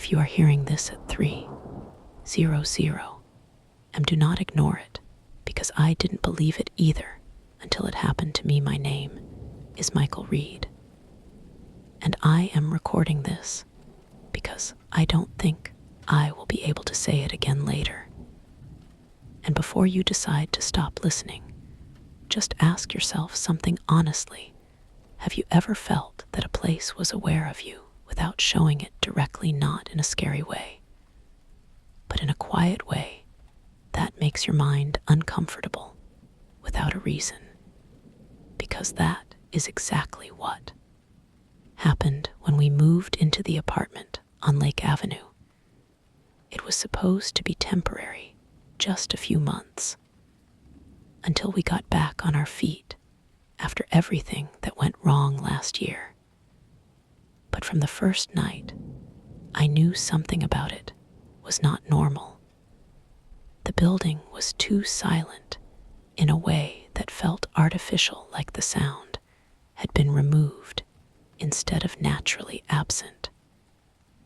If you are hearing this at 3:00 and do not ignore it, because I didn't believe it either until it happened to me. My name is Michael Reed, and I am recording this because I don't think I will be able to say it again later. And before you decide to stop listening, just ask yourself something honestly. Have you ever felt that a place was aware of you without showing it directly, not in a scary way, but in a quiet way that makes your mind uncomfortable without a reason? Because that is exactly what happened when we moved into the apartment on Lake Avenue. It was supposed to be temporary, just a few months, until we got back on our feet after everything that went wrong last year. But from the first night, I knew something about it was not normal. The building was too silent in a way that felt artificial, like the sound had been removed instead of naturally absent.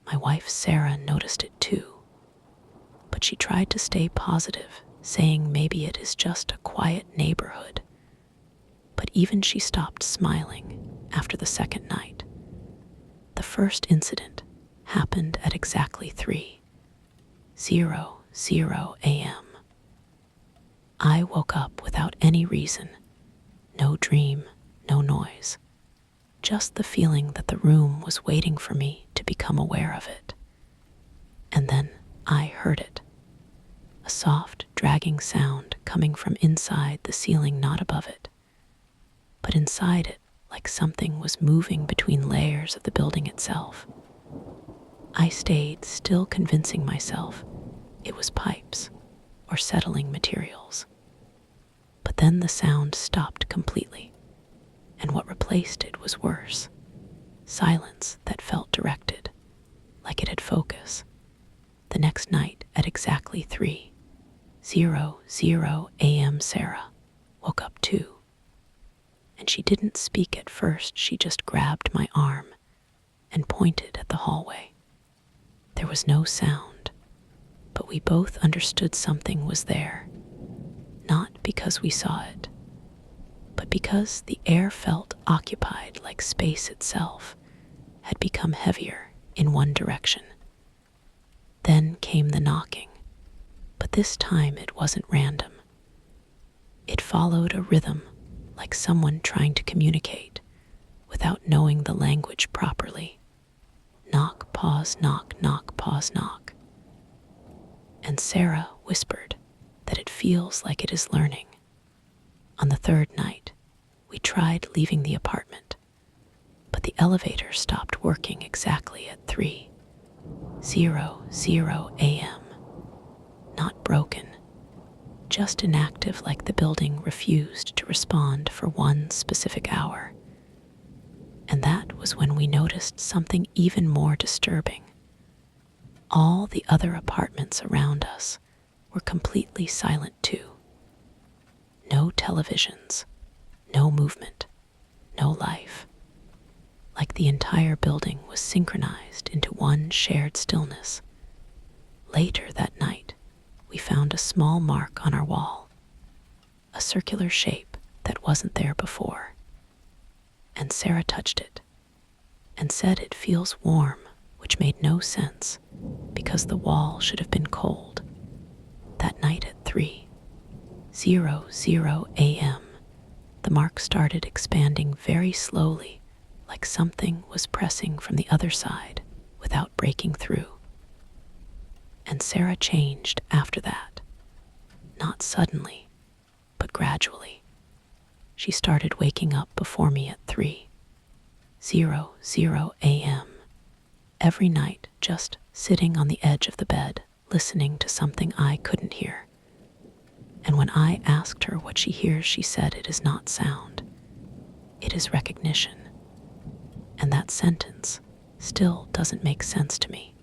My wife Sarah noticed it too, but she tried to stay positive, saying maybe it is just a quiet neighborhood. But even she stopped smiling after the second night. The first incident happened at exactly 3:00 a.m. I woke up without any reason, no dream, no noise, just the feeling that the room was waiting for me to become aware of it. And then I heard it, a soft, dragging sound coming from inside the ceiling, not above it, but inside it, like something was moving between layers of the building itself. I stayed still, convincing myself it was pipes or settling materials. But then the sound stopped completely, and what replaced it was worse. Silence that felt directed, like it had focus. The next night at exactly 3:00 a.m., Sarah woke up too. And she didn't speak at first, she just grabbed my arm and pointed at the hallway. There was no sound, but we both understood something was there, not because we saw it, but because the air felt occupied, like space itself had become heavier in one direction. Then came the knocking, but this time it wasn't random. It followed a rhythm, like someone trying to communicate without knowing the language properly. Knock, pause, knock, knock, pause, knock. And Sarah whispered that it feels like it is learning. On the third night, we tried leaving the apartment, but the elevator stopped working exactly at 3:00 a.m. Not broken, just inactive, like the building refused to respond for one specific hour. And that was when we noticed something even more disturbing. All the other apartments around us were completely silent too. No televisions, no movement, no life. Like the entire building was synchronized into one shared stillness. Later that night, we found a small mark on our wall, a circular shape that wasn't there before. And Sarah touched it and said it feels warm, which made no sense because the wall should have been cold. That night at 3:00 a.m., the mark started expanding very slowly, like something was pressing from the other side without breaking through. And Sarah changed after that. Not suddenly, but gradually. She started waking up before me at 3:00 a.m. every night, just sitting on the edge of the bed, listening to something I couldn't hear. And when I asked her what she hears, she said it is not sound, it is recognition. And that sentence still doesn't make sense to me.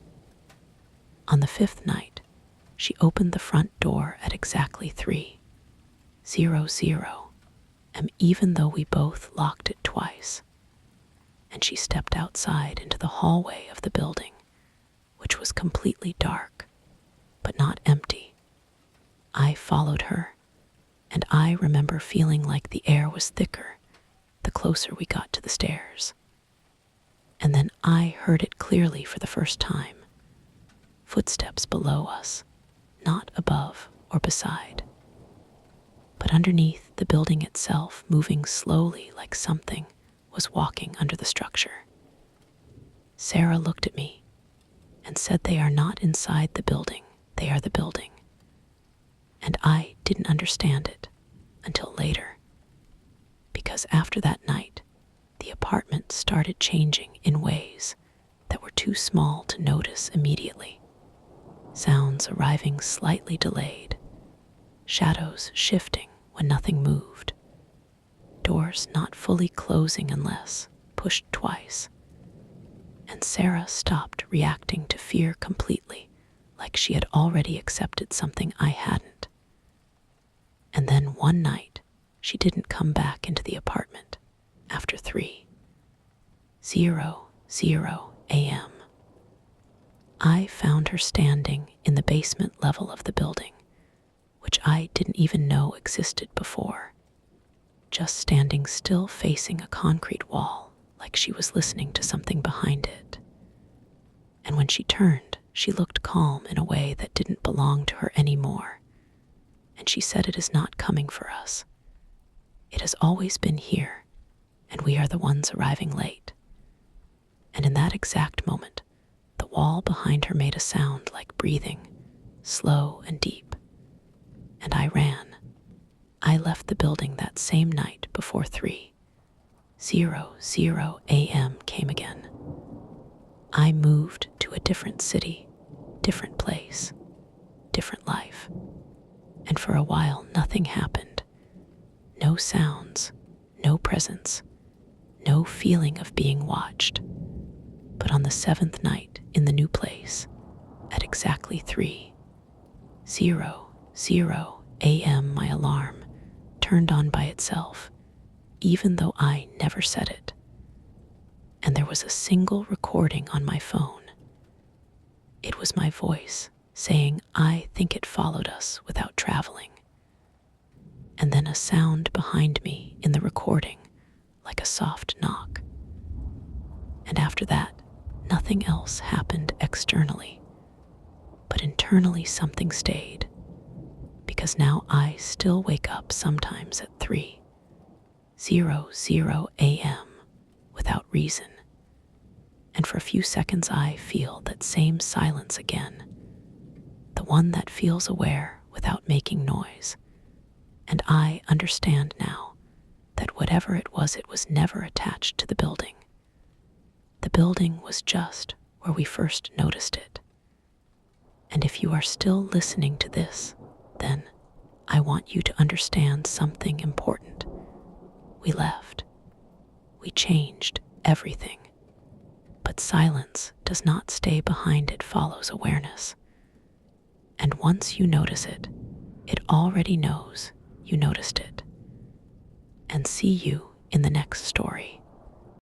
On the fifth night, she opened the front door at exactly 3:00, and even though we both locked it twice, and she stepped outside into the hallway of the building, which was was completely dark, but not empty. I followed her, and I remember feeling like the air was thicker the closer we got to the stairs. And then I heard it clearly for the first time. Footsteps below us, not above or beside, but underneath the building itself, moving slowly like something was walking under the structure. Sarah looked at me and said, "They are not inside the building, they are the building." And I didn't understand it until later, because after that night, the apartment started changing in ways that were too small to notice immediately. Sounds arriving slightly delayed, shadows shifting when nothing moved, doors not fully closing unless pushed twice. And Sarah stopped reacting to fear completely, like she had already accepted something I hadn't. And then one night, she didn't come back into the apartment after 3:00 a.m. I found her standing in the basement level of the building, which I didn't even know existed before, just standing still facing a concrete wall like she was listening to something behind it. And when she turned, she looked calm in a way that didn't belong to her anymore. And she said, "It is not coming for us. It has always been here, and we are the ones arriving late." And in that exact moment, the wall behind her made a sound like breathing, slow and deep. And I ran. I left the building that same night before 3:00 a.m. came again. I moved to a different city, different place, different life. And for a while, nothing happened. No sounds, no presence, no feeling of being watched. But on the 7th night in the new place, at exactly 3:00 a.m., my alarm turned on by itself, even though I never said it. And there was a single recording on my phone. It was my voice saying, "I think it followed us without traveling." And then a sound behind me in the recording, like a soft knock. And after that, nothing else happened externally, but internally something stayed, because now I still wake up sometimes at 3:00 a.m. without reason. And for a few seconds I feel that same silence again, the one that feels aware without making noise. And I understand now that whatever it was never attached to the building. The building was just where we first noticed it. And if you are still listening to this, then I want you to understand something important. We left. We changed everything. But silence does not stay behind, it follows awareness. And once you notice it, it already knows you noticed it. And see you in the next story.